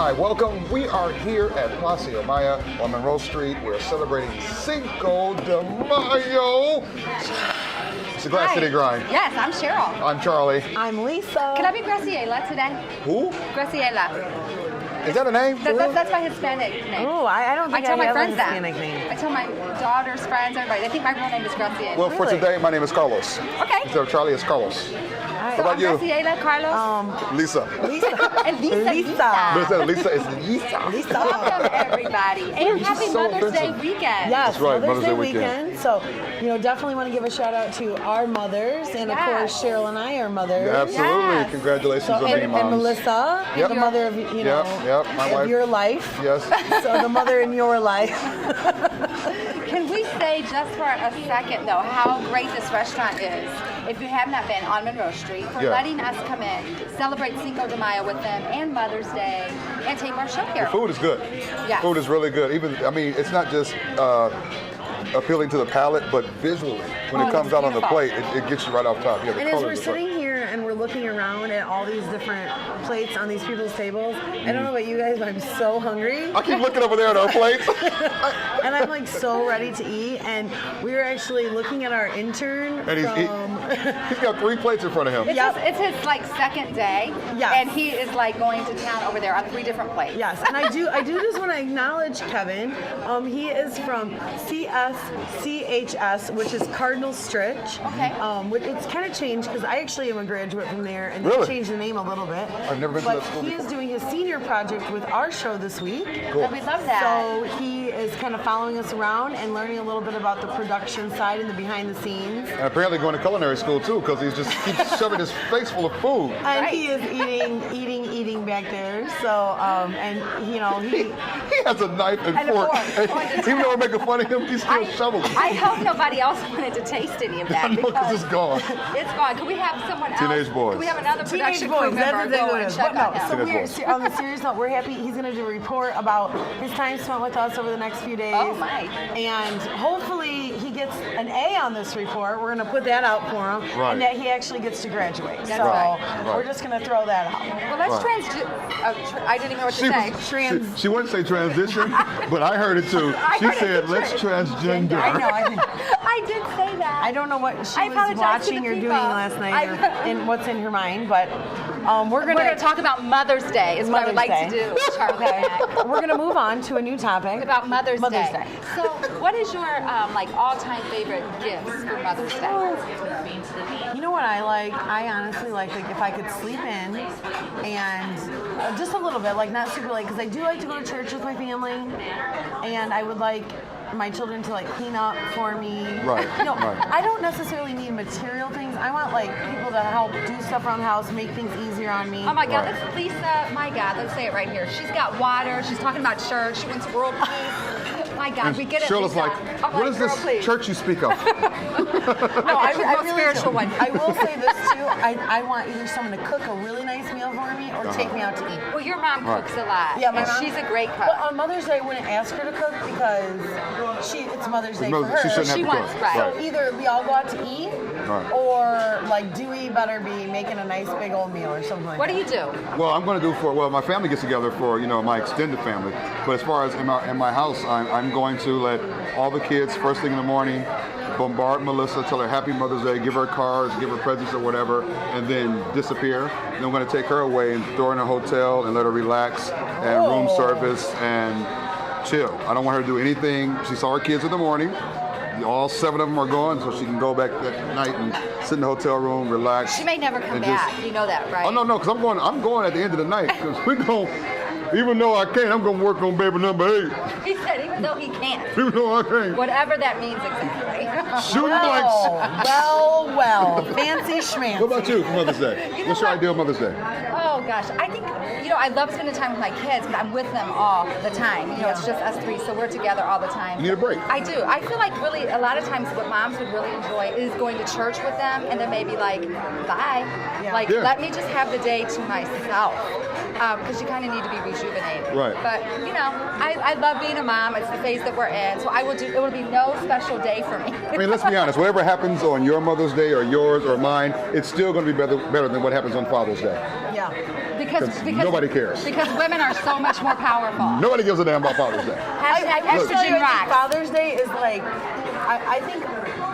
Hi, welcome. We are here at Palacio, Mayo on Monroe Street. We're celebrating Cinco de Mayo. It's a Glass City grind. Yes, I'm Cheryl. I'm Charlie. I'm Lisa. Can I be Graciela today? Who? Graciela. Is that a name? That's my Hispanic name. Oh, I don't think I tell my have friends a that. Hispanic name. I tell my daughter's friends, everybody. They think my real name is Graciela. Well, for today, my name is Carlos. Okay. Instead of Charlie, it's Carlos. So How about I'm you? Graciela, Carlos. Lisa. And Lisa. But instead of Lisa, it's Lisa. Welcome, everybody. And happy so Mother's Day offensive. weekend. Yes, That's right, Mother's Day weekend. So, definitely want to give a shout out to our mothers, and of course, Cheryl and I are mothers. Absolutely. Yes. Congratulations So, on being moms. and Melissa, Yep. the mother of my of wife. your life. Yes. So the mother in your life. Can we say just for a second, though, how great this restaurant is, if you have not been on Monroe Street, for letting us come in, celebrate Cinco de Mayo with them, and Mother's Day, and take our show here. The food is good. Yes. Food is really good. It's not just appealing to the palate, but visually, when it comes out on the plate, it gets you right off top. Yeah, the And as colors we're are sitting here and we're looking around at all these different plates on these people's tables, I don't know about you guys, but I'm so hungry. I keep looking over there at our plates. And I'm like so ready to eat. And we were actually looking at our intern And he's got 3 plates in front of him. It's his second day, Yes. and he is going to town over there on 3 different plates. Yes, and I do just want to acknowledge Kevin. He is from CSCHS, which is Cardinal Stritch. Okay. Which it's kind of changed because I actually am a graduate from there, and Really? they changed the name a little bit. I've never been to But that school he before. is doing his senior project with our show this week. Cool. And we love that. So he is kind of following us around and learning a little bit about the production side and the behind the scenes. And apparently going to culinary school too, because he just keeps shoving his face full of food. And Right. he is eating back there. So, he He has a knife and And a fork. fork. And even though we're making fun of him, he's still shoveling. I hope nobody else wanted to taste any of that. I know, 'cause because it's gone. It's gone. Can we have someone else? Teenage boys. Can we have another Teenage production boys, crew that's member exactly go what it and is. check But on no, him? so Teenage on the serious note, we're happy. He's going to do a report about his time spent with us over the next few days. Oh, my. And hopefully he gets an A on this report. We're going to put that out for him. Right. And that he actually gets to graduate. That's so right. we're just going to throw that out. Well, let's I didn't even know what to say. She wouldn't say transition, but I heard it too. I She heard it said, too. let's transgender. I know. I did say that. I don't know what she I was apologize to watching the or doing people. last night and what's in her mind, but we're We're going to talk about Mother's Day is what I would like Mother's to do, Charlie. Okay. We're going to move on to a new topic. About Mother's Mother's Day. Day. So, what is your all-time favorite gifts for Mother's Day? You know what I like? I honestly like if I could sleep in and just a little bit, not super late, because I do like to go to church with my family, and I would like my children to clean up for me. Right, right. I don't necessarily need material things. I want people to help do stuff around the house, make things easier on me. Oh my God, Right. that's Lisa. My God, let's say it right here. She's got water. She's talking about church. She wants world peace. My God, And we get it. Shirley's Lisa. like, I'm what is girl, this please. church you speak of? No, I really spiritual do. one. I will say this too. I want either someone to cook a really nice meal for me or take me out to eat. Well, your mom Right. cooks a lot. Yeah, my and mom. she's a great cook. But on Mother's Day, I wouldn't ask her to cook because it's Mother's Day for her. She shouldn't have She to wants, cook. right. So either we all go out to eat, Right. or Dewey better be making a nice big old meal or something like What that. do you do? Well, I'm going to do my family gets together for, my extended family. But as far as in my house, I'm going to let all the kids, first thing in the morning, bombard Melissa, tell her Happy Mother's Day, give her cards, give her presents or whatever, and then disappear. Then I'm going to take her away and throw her in a hotel and let her relax and room service and chill. I don't want her to do anything. She saw her kids in the morning. All 7 of them are gone, so she can go back that night and sit in the hotel room, relax. She may never come and back. You know that, right? Oh no, because I'm going at the end of the night because we're going. Even though I can't, I'm going to work on baby number 8. He said even though he can't. Even though I can't. Whatever that means exactly. Shooting blanks. Well, fancy schmancy. What about you for Mother's Day? What's your ideal Mother's Day? Oh gosh, I think I love spending time with my kids, but I'm with them all the time. It's just us 3, so we're together all the time. You need a break. I do. I feel like really a lot of times what moms would really enjoy is going to church with them, and then maybe bye. Yeah. Yeah. Let me just have the day to myself. Because you kind of need to be rejuvenated. Right. But I love being a mom. It's is the phase that we're in. So it will be no special day for me. I mean, let's be honest. Whatever happens on your Mother's Day or yours or mine, it's still going to be better than what happens on Father's Day. Yeah. Because nobody cares. Because women are so much more powerful. Nobody gives a damn about Father's Day. Hashtag estrogen rocks. Father's Day is like, I think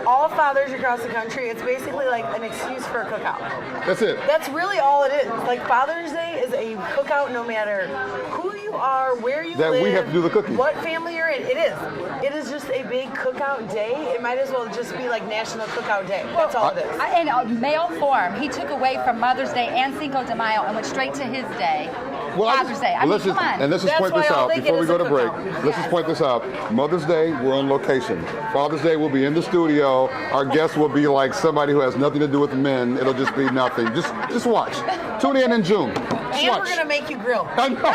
all fathers across the country, it's basically like an excuse for a cookout. That's it. That's really all it is. Like Father's Day is a cookout no matter who you are, where you live. That we have to do the cooking. What family you're in. It is. It is just a big cookout day. It might as well just be like National Cookout Day. That's all it is. In male form, he took away from Mother's Day and Cinco de Mayo and went straight to his day. Father's Day. I mean, come on. And let's just point this out before we go to break. Let's just point this out. Mother's Day, we're on location. Father's Day, we'll be in the studio. Our guests will be like somebody who has nothing to do with men. It'll just be nothing. Just watch. Tune in June. Just and watch. We're gonna make you grill. I know.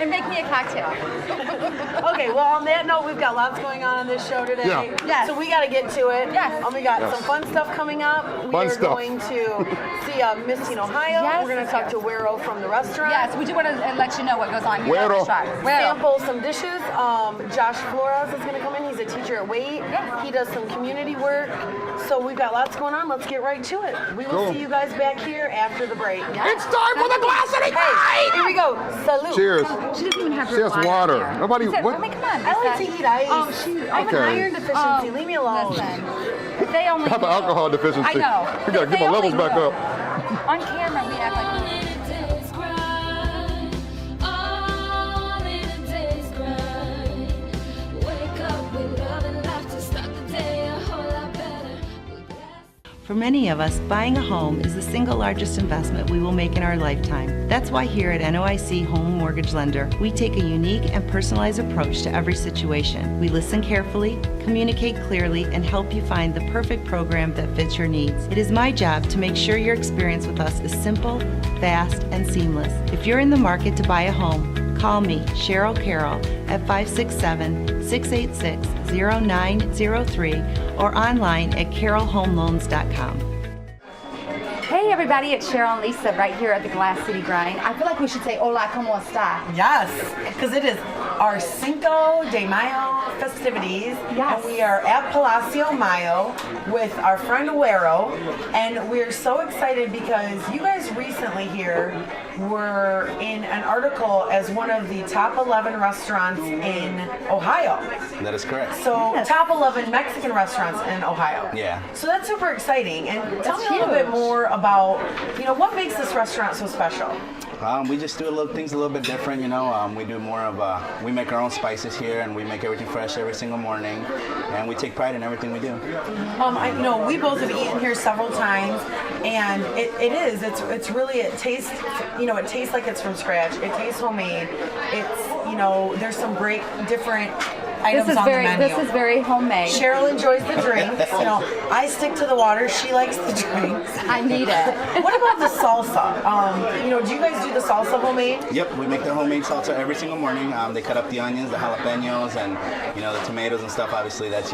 And make me a cocktail. Okay, well, on that note, we've got lots going on this show today. Yeah. Yes. So we got to get to it. Yes. We got some fun stuff coming up. We are going to see Miss Teen Ohio. Yes. We're going to talk to Wero from the restaurant. Yes, we do want to let you know what goes on here at the Wero. restaurant. Sample some dishes. Josh Flores is going to come in. He's a teacher at Wait. Yeah. He does some community work. So we've got lots going on. Let's get right to it. We will see you guys back here after the break. It's time for the glass of the Hey, here we go. Salute. Cheers. She doesn't even have her She has water. here. Nobody. Said, What? I mean, come on. I like to eat ice. I have an Okay. iron deficiency. Leave me alone. Listen, if they only I have an knew. alcohol deficiency. I know. We gotta If get they my levels only back knew. up. On camera, we act like. For many of us, buying a home is the single largest investment we will make in our lifetime. That's why here at NOIC Home Mortgage Lender, we take a unique and personalized approach to every situation. We listen carefully, communicate clearly, and help you find the perfect program that fits your needs. It is my job to make sure your experience with us is simple, fast, and seamless. If you're in the market to buy a home, call me, Cheryl Carroll, at 567-686-0903 or online at carrollhomeloans.com. Hey everybody, it's Cheryl and Lisa right here at the Glass City Grind. I feel like we should say hola, como esta? Yes, because it is our Cinco de Mayo festivities. Yes. And we are at Palacio, Mayo with our friend Wero. And we're so excited because you guys recently here were in an article as one of the top 11 restaurants in Ohio. That is correct. So top 11 Mexican restaurants in Ohio. Yeah. So that's super exciting. And tell me a huge. little bit more about, what makes this restaurant so special? We just do things a little bit different, we do more of we make our own spices here, and we make everything fresh every single morning, and we take pride in everything we do. We both have eaten here several times, and it's really, it tastes like it's from scratch. It tastes homemade. It's, there's some great different items on the menu. This is very homemade. Cheryl enjoys the drinks. I stick to the water. She likes the drinks. I need it. What about the salsa? Do you guys do the salsa homemade? Yep, we make the homemade salsa every single morning. They cut up the onions, the jalapenos, and the tomatoes and stuff. Obviously, that's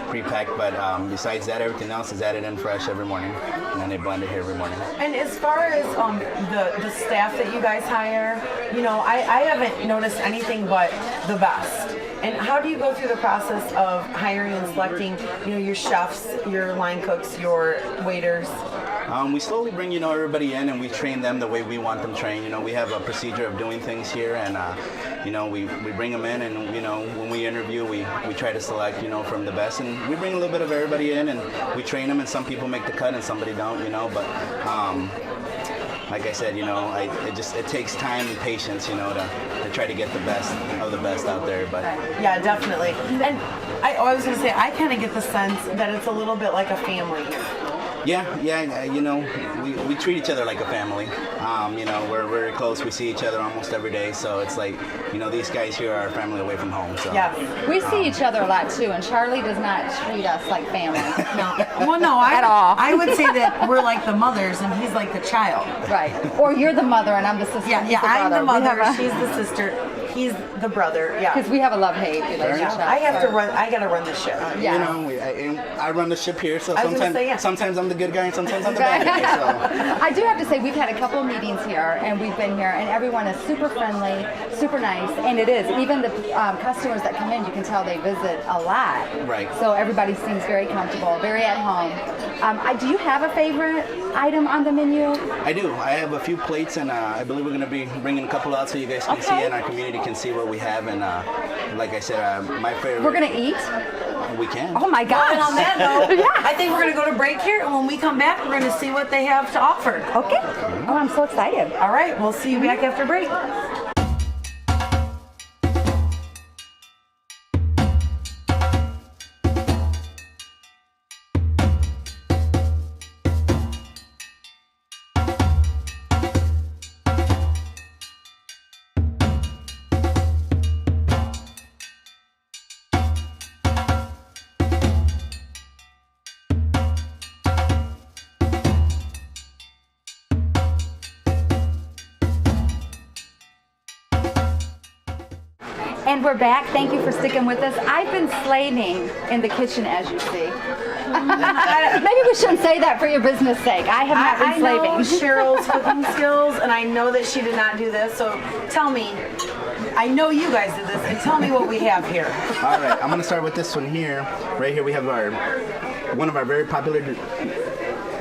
pre-packed. But besides that, everything else is added in fresh every morning, and then they blend it here every morning. And as far as the staff that you guys hire, I haven't noticed anything but the best. And how do you go through the process of hiring and selecting, your chefs, your line cooks, your waiters? We slowly bring, everybody in, and we train them the way we want them trained. We have a procedure of doing things here, and we bring them in, and when we interview, we try to select, from the best, and we bring a little bit of everybody in, and we train them, and some people make the cut, and somebody don't, but. Like I said, it takes time and patience, to try to get the best of the best out there. But yeah, definitely. And I was going to say, I kind of get the sense that it's a little bit like a family here. Yeah, we treat each other like a family. We're very close. We see each other almost every day, so it's like, these guys here are our family away from home. So yeah, we see each other a lot too, and Charlie does not treat us like family. No, well, no, at all. I would say that we're like the mothers, and he's like the child. Right. Or you're the mother, and I'm the sister. Yeah, I'm the mother. She's the sister. He's the brother. Yeah. Because we have a love-hate relationship. I have to run. I gotta run the ship. Yeah. You know, I run the ship here, so I was gonna sometimes say, yeah. sometimes I'm the good guy and sometimes I'm the bad guy. So. I do have to say we've had a couple of meetings here, and we've been here, and everyone is super friendly, super nice, and it is. Even the customers that come in, you can tell they visit a lot. Right. So everybody seems very comfortable, very at home. Do you have a favorite item on the menu? I do. I have a few plates, and I believe we're going to be bringing a couple out so you guys can see and our community can see what we have. And like I said, my favorite. We're gonna eat. We can. Oh my gosh! And on that note, Yeah. I think we're gonna go to break here, and when we come back, we're gonna see what they have to offer. Okay. Oh, I'm so excited. All right, we'll see you back after break. And we're back. Thank you for sticking with us. I've been slaving in the kitchen, as you see. Maybe we shouldn't say that for your business sake. I have not been I know slaving. Cheryl's cooking skills, and I know that she did not do this. So tell me, I know you guys did this, and tell me what we have here. All right, I'm going to start with this one here. Right here we have one of our very popular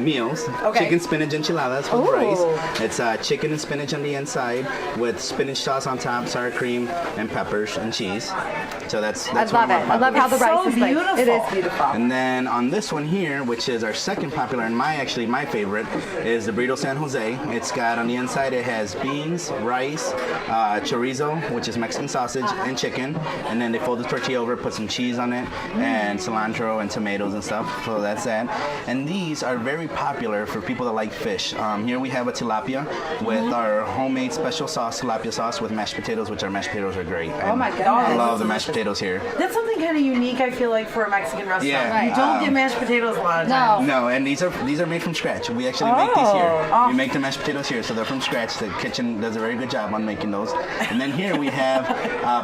meals. Okay. Chicken spinach enchiladas with rice. It's chicken and spinach on the inside with spinach sauce on top, sour cream, and peppers and cheese. So that's I one love of it. our I love how the It's rice so is like. beautiful. It is beautiful. And then on this one here, which is our second popular and my favorite, is the burrito San Jose. It's got on the inside, it has beans, rice, chorizo, which is Mexican sausage, and chicken. And then they fold the tortilla over, put some cheese on it, and cilantro and tomatoes and stuff. So that's that. And these are very popular for people that like fish. Here we have a tilapia with our homemade special sauce, tilapia sauce with mashed potatoes, which our mashed potatoes are great. Oh my And goodness. I love the mashed potatoes here. That's something kind of unique, I feel like, for a Mexican restaurant. Yeah. Right. You don't get mashed potatoes a lot of times. No. No, and these are made from scratch. We actually make these here. Oh. We make the mashed potatoes here, so they're from scratch. The kitchen does a very good job on making those. And then here we have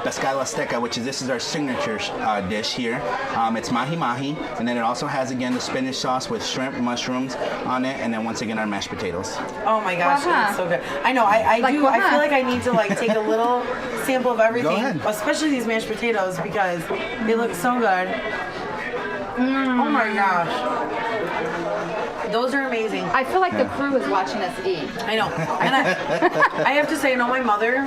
pescado azteca, this is our signature dish here. It's mahi mahi, and then it also has again the spinach sauce with shrimp, mushrooms on it, and then once again our mashed potatoes. Oh my gosh, it's so good. I know, I Like, do. I feel like I need to take a little sample of everything, Go ahead. especially these mashed potatoes because they look so good. Oh my gosh, those are amazing. I feel like the crew is watching us eat. I know, and I have to say, I know my mother,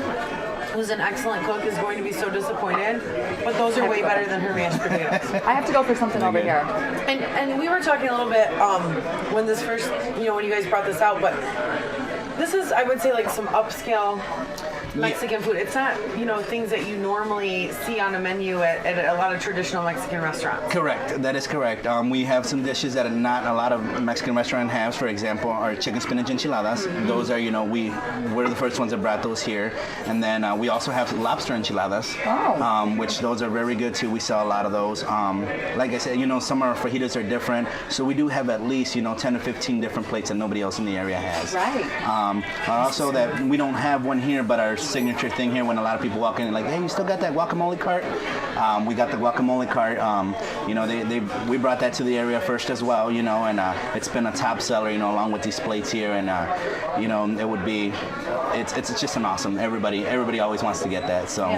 who's an excellent cook, is going to be so disappointed, but those are way better than her mashed potatoes. I have to go for something over here. And we were talking a little bit when this first, when you guys brought this out, but this is, I would say, like some upscale Mexican food. It's not, things that you normally see on a menu at a lot of traditional Mexican restaurants. Correct. That is correct. We have some dishes that not a lot of Mexican restaurant has. For example, our chicken spinach enchiladas. Those are, we're the first ones that brought those here. And then we also have lobster enchiladas, which those are very good too. We sell a lot of those. Like I said, some of our fajitas are different. So we do have at least, 10 to 15 different plates that nobody else in the area has. Right. Also that we don't have one here, but our signature thing here when a lot of people walk in and like, hey, you still got that guacamole cart? We got the guacamole cart. We brought that to the area first as well, and it's been a top seller, along with these plates here, and it would be, it's just an awesome. Everybody always wants to get that. So.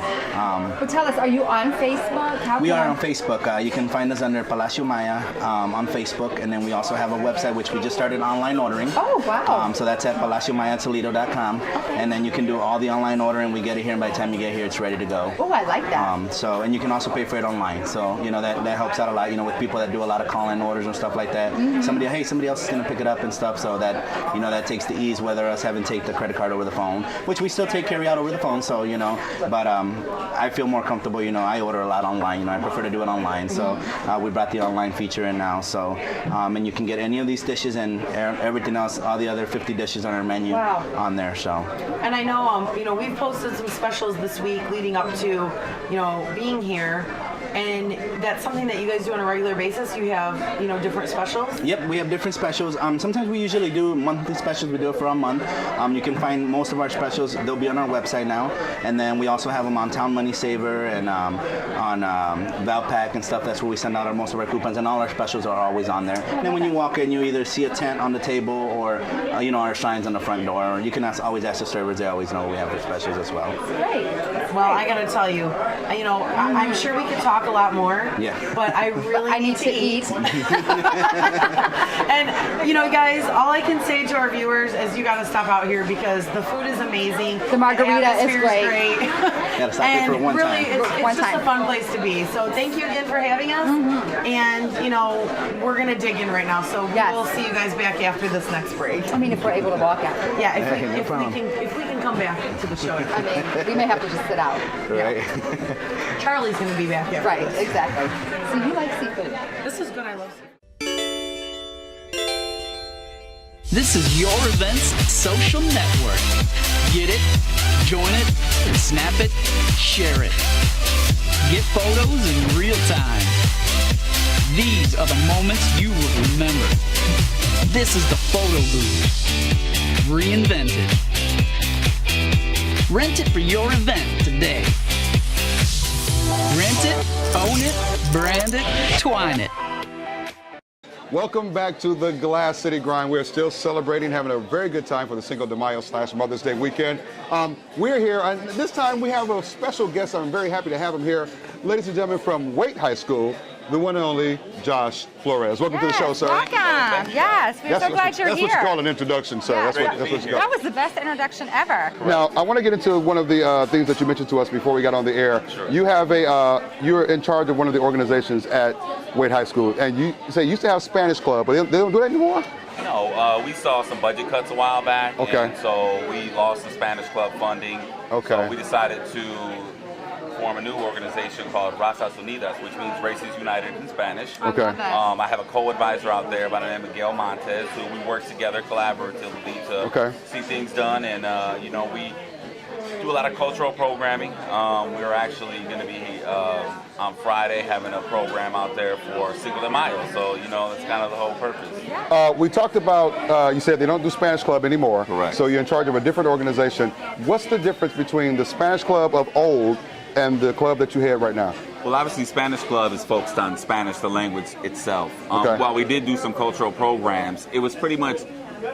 But tell us, are you on Facebook? We are on Facebook. You can find us under Palacio Maya on Facebook, and then we also have a website which we just started online ordering. Oh wow! So that's at PalacioMayaToledo.com, and then you can do all the online ordering. We get it here, and by the time you get here, it's ready to go. Oh, I like that. And you can also pay for it online. So that helps out a lot. With people that do a lot of call-in orders and stuff like that. Mm-hmm. Somebody else is gonna pick it up and stuff. So that that takes the ease, whether us having to take the credit card over the phone, which we still take carry out over the phone. So but I feel more comfortable. I order a lot online. I prefer to do it online. So we brought the online feature in now. So and you can get any of these dishes and everything else, all the other 50 dishes on our menu on there. So. And I know we've posted some specials this week leading up to being here. and that's something that you guys do on a regular basis. You have, you know, different specials. Yep, we have different specials. Sometimes we usually do monthly specials. We do it for a month. You can find most of our specials. They'll be on our website now, and then we also have them on Town Money Saver and on Valpak and stuff. That's where we send out most of our coupons, and all our specials are always on there. And then when you walk in, you either see a tent on the table or you know, our signs on the front door. Or you can always ask the servers. They always know we have their specials as well. Great. Well, I gotta tell you, you know, I'm sure we could talk a lot more. Yeah. But I really I need to eat. And you know, guys, all I can say to our viewers is you gotta stop out here because the food is amazing. The margarita is atmosphere great. Gotta stop here And for one really, time. it's just a fun place to be. So thank you again for having us. And you know, we're gonna dig in right now. So Yes. we'll see you guys back after this next break. I mean, if we're able to walk out. Yeah, Hey, no if problem. we can come back to the show. I mean, we may have to just sit out. Right. Charlie's gonna be back after. Right, exactly. So you like seafood? This is good. I love seafood. This is your event's social network. Get it, join it, snap it, share it. Get photos in real time. These are the moments you will remember. This is the photo booth. Reinvented. Rent it for your event today. Rent it, own it, brand it, twine it. Welcome back to the Glass City Grind. We're still celebrating, having a very good time for the Cinco de Mayo / Mother's Day weekend. We're here, and this time we have a special guest. I'm very happy to have him here. Ladies and gentlemen, from Waite High School, the one and only Josh Flores. Welcome to the show, sir. Welcome. Yes, we're so glad you're that's here. what you call an introduction, sir. Yeah, That's what you that call. was the best introduction ever. Now, I want to get into one of the things that you mentioned to us before we got on the air. Sure. You have you're in charge of one of the organizations at Waite High School, and you say you used to have Spanish Club, but they don't do that anymore? No, we saw some budget cuts a while back, Okay. and so we lost the Spanish Club funding. Okay. So we decided to form a new organization called Razas Unidas, which means Races United in Spanish. Okay. I have a co-advisor out there by the name of Gail Montes, who we work together collaboratively to see things done, and you know, we do a lot of cultural programming. We're actually going to be on Friday having a program out there for Cinco de Mayo, so you know, that's kind of the whole purpose. We talked about, you said they don't do Spanish Club anymore. Correct. So you're in charge of a different organization. What's the difference between the Spanish Club of old and the club that you had right now? Well, obviously, Spanish Club is focused on Spanish, the language itself. Okay. While we did do some cultural programs, it was pretty much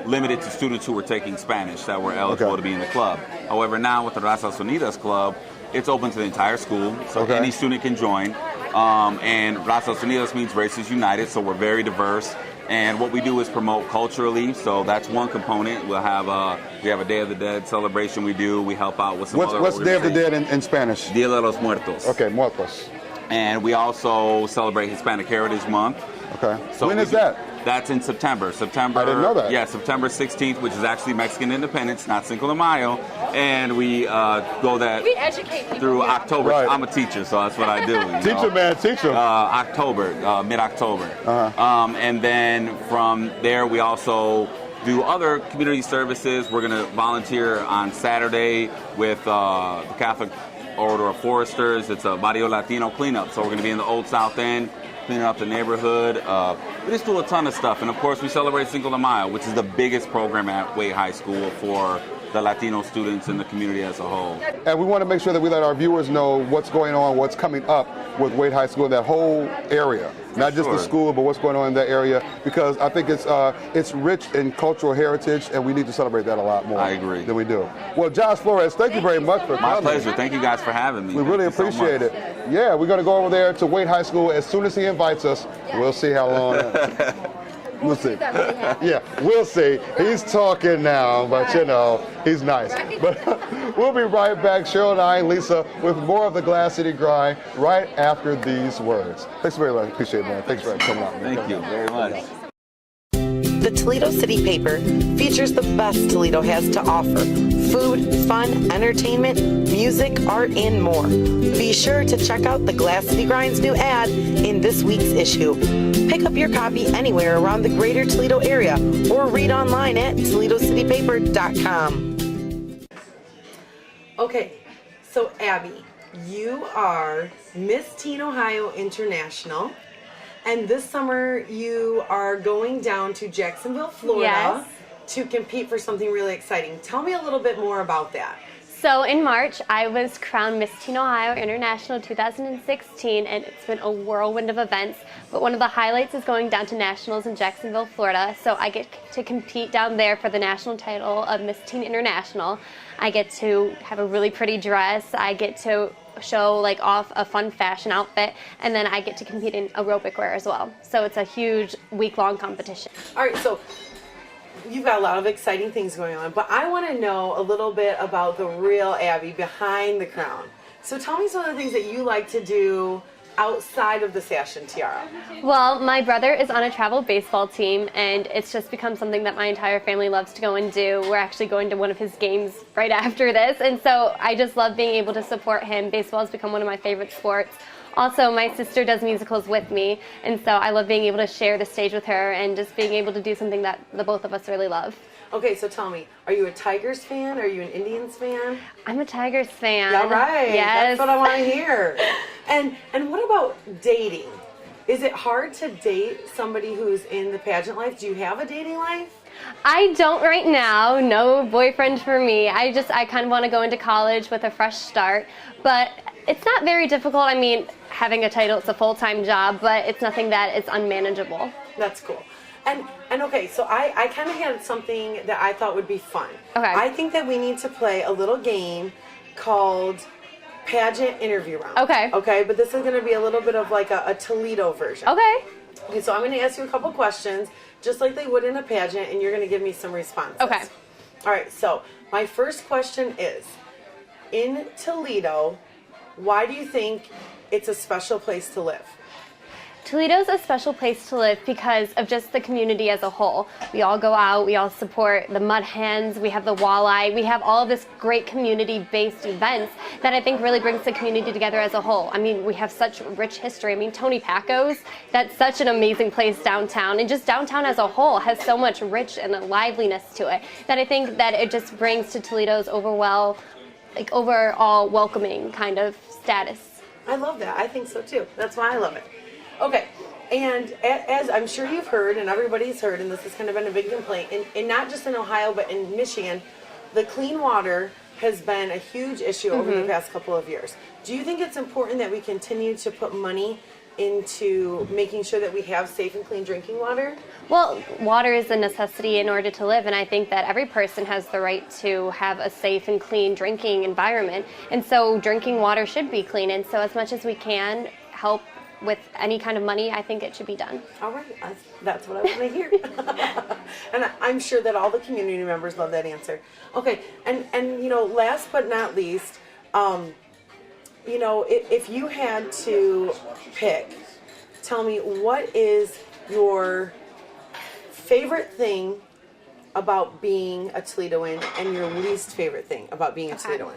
limited to students who were taking Spanish that were eligible to be in the club. However, now with the Razas Unidas Club, it's open to the entire school, so any student can join. And Razas Unidas means Races United, so we're very diverse. And what we do is promote culturally, so that's one component. We have a Day of the Dead celebration we do. We help out with some other What's Day of the organizations. Dead in Spanish? Dia de los Muertos. Okay, Muertos. And we also celebrate Hispanic Heritage Month. Okay. So When is that? That's in September. September. I didn't know that. Yeah, September 16th, which is actually Mexican Independence, not Cinco de Mayo. And we go that We educate people. through October. Right. I'm a teacher, so that's what I do. you Teacher, know. man, teacher. October, mid-October. And then from there, we also do other community services. We're going to volunteer on Saturday with the Catholic Order of Foresters. It's a Barrio Latino cleanup. So we're going to be in the Old South End, cleaning up the neighborhood. We just do a ton of stuff. And of course, we celebrate Cinco de Mayo, which is the biggest program at Waite High School for the Latino students in the community as a whole. And we want to make sure that we let our viewers know what's going on, what's coming up with Waite High School, that whole area. Not just the Sure. school, but what's going on in that area, because I think it's rich in cultural heritage, and we need to celebrate that a lot more I agree. than we do. Well, Josh Flores, thank you very much for My coming. pleasure. Thank you guys for having me. We really Thank you so appreciate much. it. Yeah, we're going to go over there to Waite High School as soon as he invites us. We'll see how long. We'll see. Yeah, we'll see. He's talking now, but you know, he's nice. But we'll be right back, Cheryl and I and Lisa, with more of the Glass City Grind right after these words. Thanks very much. Appreciate it, man. Thanks for coming out. Man. Thank you very much. The Toledo City Paper features the best Toledo has to offer: food, fun, entertainment, music, art, and more. Be sure to check out the Glass City Grind's new ad in this week's issue. Pick up your copy anywhere around the greater Toledo area or read online at ToledoCityPaper.com. Okay, so Abby, you are Miss Teen Ohio International, and this summer you are going down to Jacksonville, Florida to compete for something really exciting. Tell me a little bit more about that. So in March, I was crowned Miss Teen Ohio International 2016, and it's been a whirlwind of events. But one of the highlights is going down to nationals in Jacksonville, Florida. So I get to compete down there for the national title of Miss Teen International. I get to have a really pretty dress. I get to show off a fun fashion outfit, and then I get to compete in aerobic wear as well. So it's a huge week-long competition. All right, so you've got a lot of exciting things going on, but I want to know a little bit about the real Abby behind the crown. So tell me some of the things that you like to do outside of the sash and tiara. Well, my brother is on a travel baseball team, and it's just become something that my entire family loves to go and do. We're actually going to one of his games right after this, and so I just love being able to support him. Baseball has become one of my favorite sports. Also, my sister does musicals with me, and so I love being able to share the stage with her and just being able to do something that the both of us really love. Okay, so tell me, are you a Tigers fan? Are you an Indians fan? I'm a Tigers fan. All right, yes. that's what I want to hear. And what about dating? Is it hard to date somebody who's in the pageant life? Do you have a dating life? I don't right now. No boyfriend for me. I kind of want to go into college with a fresh start, but it's not very difficult. I mean, having a title, it's a full-time job, but it's nothing that is unmanageable. That's cool. And okay, so I kind of had something that I thought would be fun. Okay. I think that we need to play a little game called Pageant Interview Round. Okay. Okay, but this is going to be a little bit of like a Toledo version. Okay. Okay, so I'm going to ask you a couple questions, just like they would in a pageant, and you're going to give me some responses. Okay. All right, so my first question is, in Toledo, why do you think it's a special place to live? Toledo's a special place to live because of just the community as a whole. We all go out, we all support the Mud Hens, we have the Walleye, we have all of this great community-based events that I think really brings the community together as a whole. I mean, we have such rich history. I mean, Tony Paco's, that's such an amazing place downtown, and just downtown as a whole has so much rich and liveliness to it that I think that it just brings to Toledo's overall welcoming kind of status. I love that. I think so too. That's why I love it. Okay, and as I'm sure you've heard, and everybody's heard, and this has kind of been a big complaint, and not just in Ohio, but in Michigan, the clean water has been a huge issue over the past couple of years. Do you think it's important that we continue to put money into making sure that we have safe and clean drinking water? Well, water is a necessity in order to live, and I think that every person has the right to have a safe and clean drinking environment, and so drinking water should be clean, and so as much as we can help with any kind of money, I think it should be done. All right, that's what I want to hear. And I'm sure that all the community members love that answer. Okay, and you know, last but not least, you know, if you had to pick, tell me, what is your favorite thing about being a Toledoan and your least favorite thing about being a Toledoan?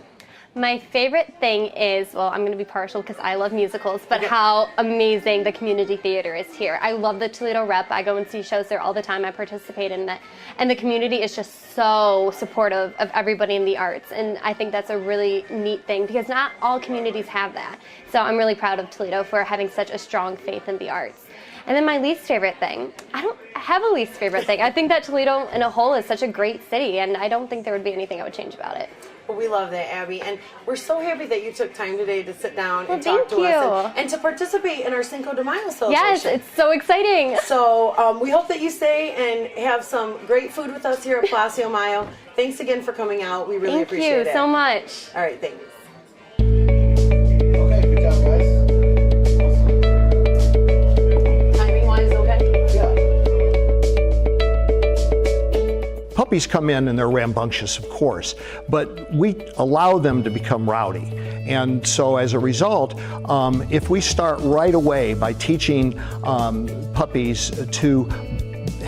My favorite thing is, well, I'm going to be partial because I love musicals, but how amazing the community theater is here. I love the Toledo Rep. I go and see shows there all the time. I participate in that. And the community is just so supportive of everybody in the arts. And I think that's a really neat thing because not all communities have that. So I'm really proud of Toledo for having such a strong faith in the arts. And then my least favorite thing, I don't have a least favorite thing. I think that Toledo in a whole is such a great city, and I don't think there would be anything I would change about it. Well, we love that, Abby, and we're so happy that you took time today to sit down and talk to us and to participate in our Cinco de Mayo celebration. Yes, it's so exciting. So we hope that you stay and have some great food with us here at Palacio Mayo. Thanks again for coming out. We really appreciate it. Thank you so much. All right, thanks. Okay, good job, guys. Puppies come in and they're rambunctious, of course, but we allow them to become rowdy. And so as a result, if we start right away by teaching puppies to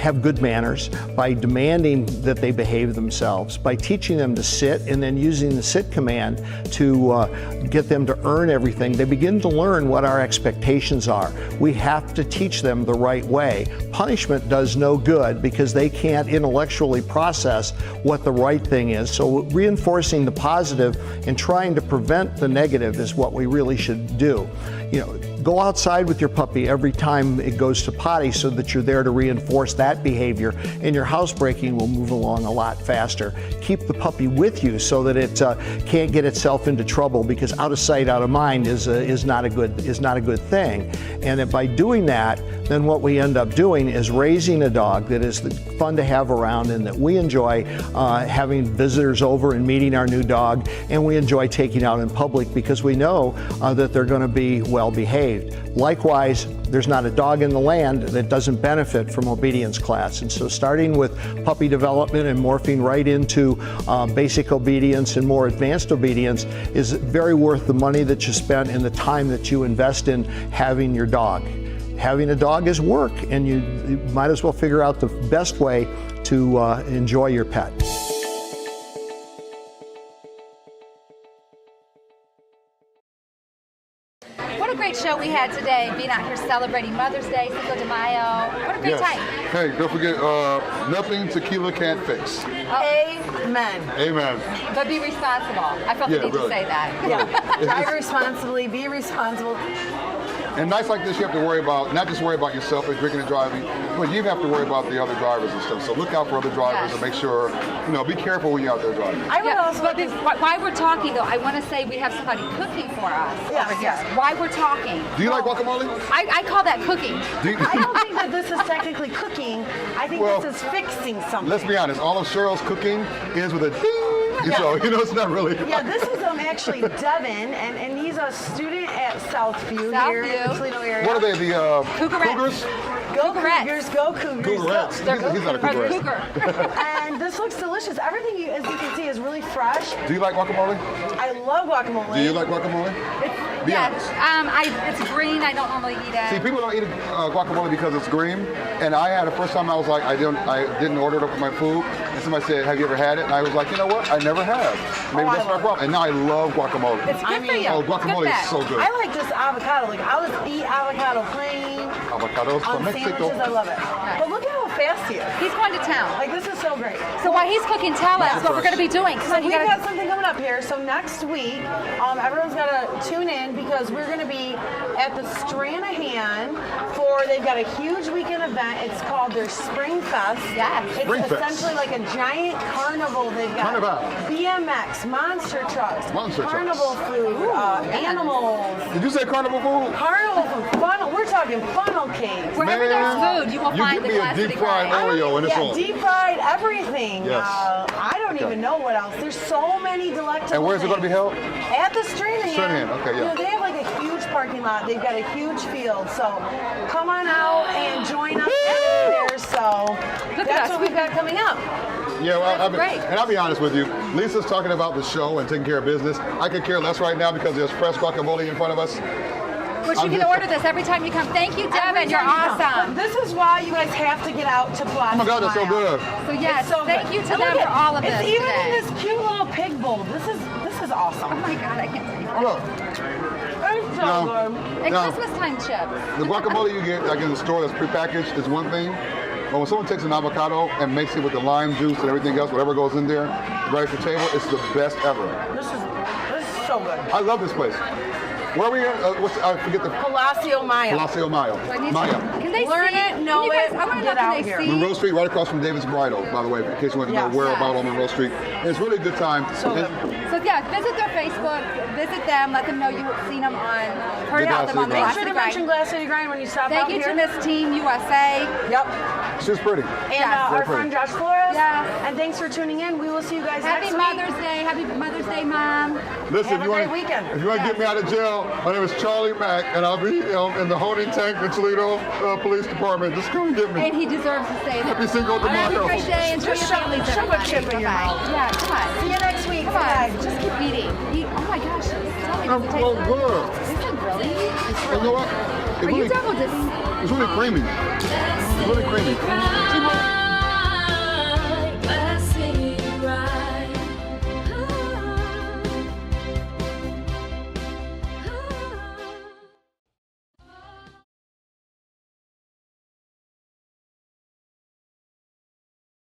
have good manners, by demanding that they behave themselves, by teaching them to sit and then using the sit command to get them to earn everything, they begin to learn what our expectations are. We have to teach them the right way. Punishment does no good because they can't intellectually process what the right thing is. So reinforcing the positive and trying to prevent the negative is what we really should do. You know, go outside with your puppy every time it goes to potty so that you're there to reinforce that behavior, and your housebreaking will move along a lot faster. Keep the puppy with you so that it can't get itself into trouble, because out of sight, out of mind is not a good thing. And by doing that, then what we end up doing is raising a dog that is fun to have around and that we enjoy having visitors over and meeting our new dog, and we enjoy taking out in public because we know that they're going to be well behaved. Likewise, there's not a dog in the land that doesn't benefit from obedience class. And so starting with puppy development and morphing right into basic obedience and more advanced obedience is very worth the money that you spent and the time that you invest in having your dog. Having a dog is work, and you might as well figure out the best way to enjoy your pet. What a great show we had today, being out here celebrating Mother's Day, Cinco de Mayo. What a great time. Hey, don't forget, nothing tequila can't fix. Amen. Amen. But be responsible. I felt the need to say that. Yeah. Drive responsibly, be responsible. And nights like this, you have to worry about, not just worry about yourself and drinking and driving, but you have to worry about the other drivers and stuff. So look out for other drivers and make sure, you know, be careful when you're out there driving. I would also, but while we're talking though, I want to say we have somebody cooking for us over here. While we're talking. Do you like guacamole? I call that cooking. I don't think that this is technically cooking. I think this is fixing something. Let's be honest, all of Cheryl's cooking is with a ding. So, you know, it's not really. Yeah, this is actually Devin, and he's a student at Southview here in the Toledo area. What are they, the Cougars? Go Cougars, go Cougars. Cougarettes. He's not a Cougar. And this looks delicious. Everything, as you can see, is really fresh. Do you like guacamole? I love guacamole. Do you like guacamole? It's green. I don't normally eat it. See, people don't eat guacamole because it's green. And I had the first time I was like, I didn't order it up with my food. And somebody said, have you ever had it? And I was like, you know what? I never have. Maybe that's my problem. And now I love guacamole. It's good for you. Oh, guacamole is so good. I like this avocado. Like, I'll just eat avocado plain. Avocados from Mexico. Sandwiches, I love it. But look at how fast he is. He's going to town. Like, this is so great. So while he's cooking, tell us what we're going to be doing. So we've got something coming up here. So next week, everyone's got to tune in because we're going to be at the Stranahan they've got a huge weekend event. It's called their Spring Fest. Yes. It's essentially like a giant carnival. They've got BMX, monster trucks, carnival food, animals. Did you say carnival food? Carnival food, funnel. We're talking funnel cakes. Wherever there's food, you will find the Glass City Grind. You give me a deep fried Oreo and it's all. Deep fried everything. Yes. I don't even know what else. There's so many delectable And where's it going to be held? At the Stranahan. Stranahan, okay, yeah. You know, they have like a huge parking lot. They've got a huge field. So come on out and join us there. So that's what we've got coming up. Yeah, well, and I'll be honest with you. Lisa's talking about the show and taking care of business. I could care less right now because there's fresh guacamole in front of us. But you can order this every time you come. Thank you, Devin. You're awesome. This is why you guys have to get out to Palacio. Oh my God, that's so good. So yes, thank you to them for all of this. It's even in this cute little pig bowl. This is awesome. Oh my God, I can't believe Look. It's so good. And Christmas time chips. The guacamole you get like in the store that's prepackaged is one thing. But when someone takes an avocado and makes it with the lime juice and everything else, whatever goes in there, right at the table, it's the best ever. This is so good. I love this place. Where are we at? I forget the... Palacio Mayo. Palacio Mayo. Mayo. Can they learn it, know it, get out here. Monroe Street, right across from David's Bridal, by the way, in case you want to know where about on Monroe Street. And it's really a good time. So yeah, visit their Facebook, visit them, let them know you've seen them heard about them on the Make sure to mention Glass City Grind when you stop out here. Thank you to Miss Team USA. Yep. She's pretty. And our friend Josh Flores. Yeah. And thanks for tuning in. We will see you guys next week. Happy Mother's Day. Happy Mother's Day, Mom. Listen, have a great weekend. If you want to get me out of jail, my name is Charlie Mack, and I'll be in the holding tank in Toledo Police Department. Just come and get me. And he deserves to stay there. Happy Cinco de Mayo. Have a great day. Enjoy your families, Shove a chip in your mouth. Yeah, come on. See you next week. Come on. Just keep eating. Oh my gosh. Okay, does it taste Well, good? good. Is it really? You know what? Are you double this? It's really creamy. It's really creamy. See,